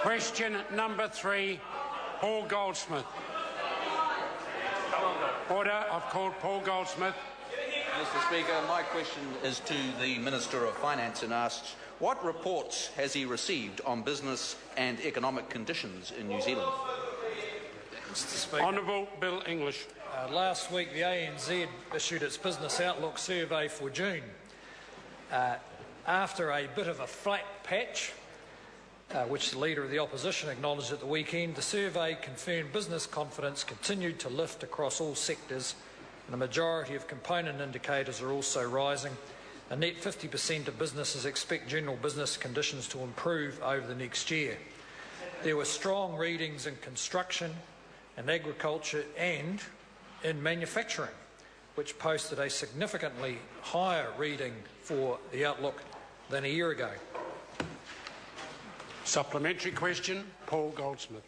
Question number 3, Paul Goldsmith. Order. I've called Paul Goldsmith. Mr. Speaker, my question is to the Minister of Finance and asks, what reports has he received on business and economic conditions in New Zealand? Mr. Speaker. Honourable Bill English. Last week the ANZ issued its Business Outlook survey for June. After a bit of a flat patch, which the Leader of the Opposition acknowledged at the weekend, the survey confirmed business confidence continued to lift across all sectors, and the majority of component indicators are also rising. A net 50% of businesses expect general business conditions to improve over the next year. There were strong readings in construction and agriculture and in manufacturing, which posted a significantly higher reading for the outlook than a year ago. Supplementary question, Paul Goldsmith.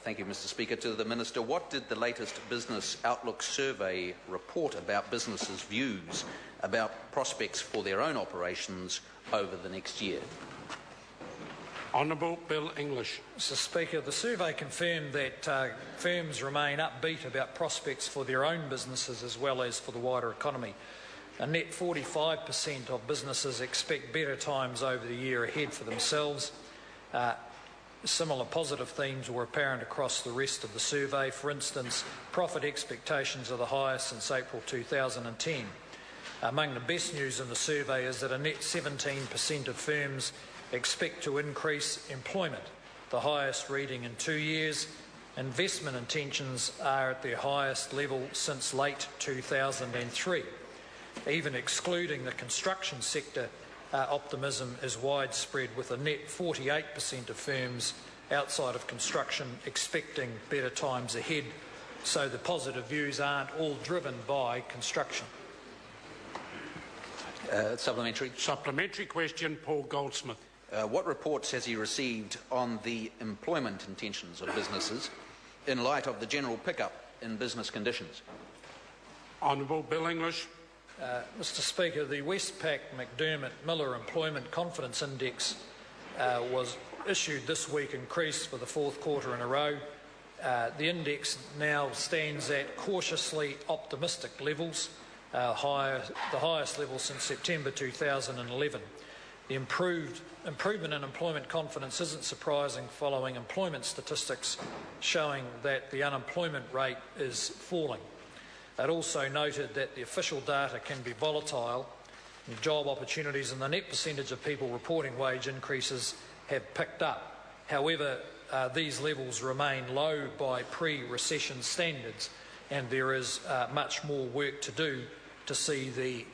Thank you, Mr. Speaker. To the Minister, what did the latest Business Outlook survey report about businesses' views about prospects for their own operations over the next year? Honourable Bill English. Mr. Speaker, the survey confirmed that firms remain upbeat about prospects for their own businesses as well as for the wider economy. A net 45% of businesses expect better times over the year ahead for themselves. Similar positive themes were apparent across the rest of the survey. For instance, profit expectations are the highest since April 2010. Among the best news in the survey is that a net 17% of firms expect to increase employment, the highest reading in 2 years. Investment intentions are at their highest level since late 2003. Even excluding the construction sector, optimism is widespread, with a net 48% of firms outside of construction expecting better times ahead. So the positive views aren't all driven by construction. Supplementary. Supplementary question, Paul Goldsmith. What reports has he received on the employment intentions of businesses in light of the general pickup in business conditions? Honourable Bill English. Mr. Speaker, the Westpac McDermott Miller Employment Confidence Index was issued this week, increased for the 4th quarter in a row. The index now stands at cautiously optimistic levels, the highest level since September 2011. The improvement in employment confidence isn't surprising following employment statistics showing that the unemployment rate is falling. It also noted that the official data can be volatile, and job opportunities and the net percentage of people reporting wage increases have picked up. However, these levels remain low by pre-recession standards, and there is much more work to do to see the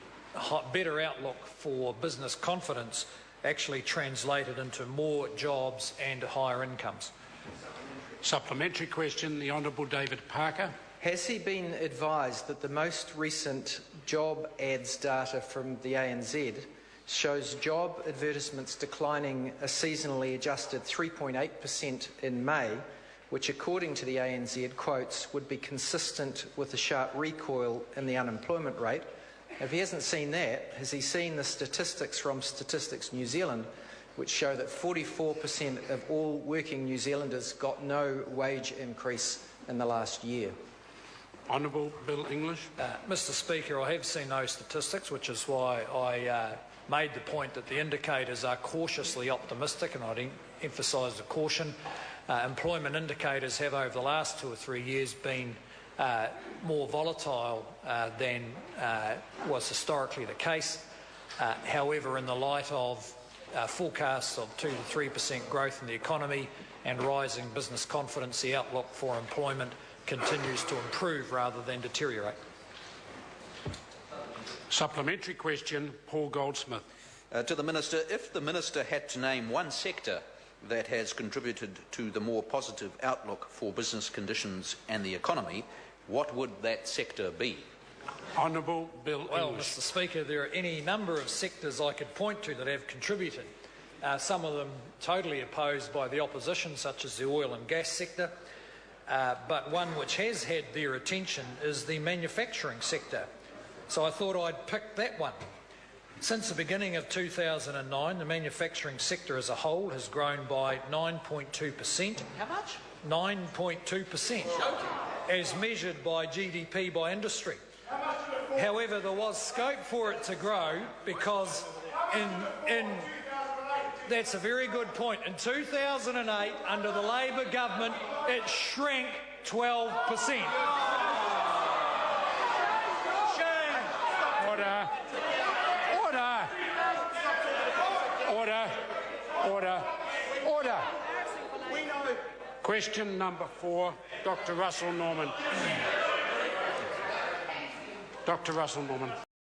better outlook for business confidence actually translated into more jobs and higher incomes. Supplementary question, the Honourable David Parker. Has he been advised that the most recent job ads data from the ANZ shows job advertisements declining a seasonally adjusted 3.8% in May, which according to the ANZ quotes would be consistent with the sharp recoil in the unemployment rate? If he hasn't seen that, has he seen the statistics from Statistics New Zealand, which show that 44% of all working New Zealanders got no wage increase in the last year? Honourable Bill English. Mr. Speaker, I have seen those statistics, which is why I made the point that the indicators are cautiously optimistic, and I'd emphasise the caution. Employment indicators have over the last 2 or 3 years been more volatile than was historically the case. However, in the light of forecasts of 2 to 3% growth in the economy and rising business confidence, the outlook for employment continues to improve rather than deteriorate. Supplementary question, Paul Goldsmith. To the Minister, if the Minister had to name one sector that has contributed to the more positive outlook for business conditions and the economy, what would that sector be? Honourable Bill English. Well, Mr. Speaker, there are any number of sectors I could point to that have contributed. Some of them totally opposed by the opposition, such as the oil and gas sector. But one which has had their attention is the manufacturing sector. So I thought I'd pick that one. Since the beginning of 2009, the manufacturing sector as a whole has grown by 9.2%. How much? 9.2%, as measured by GDP by industry. However, there was scope for it to grow because that's a very good point. In 2008, under the Labor government, it shrank 12%. Order. Order. Order. Order. Order. Question number 4, Dr. Russell Norman. Dr. Russell Norman.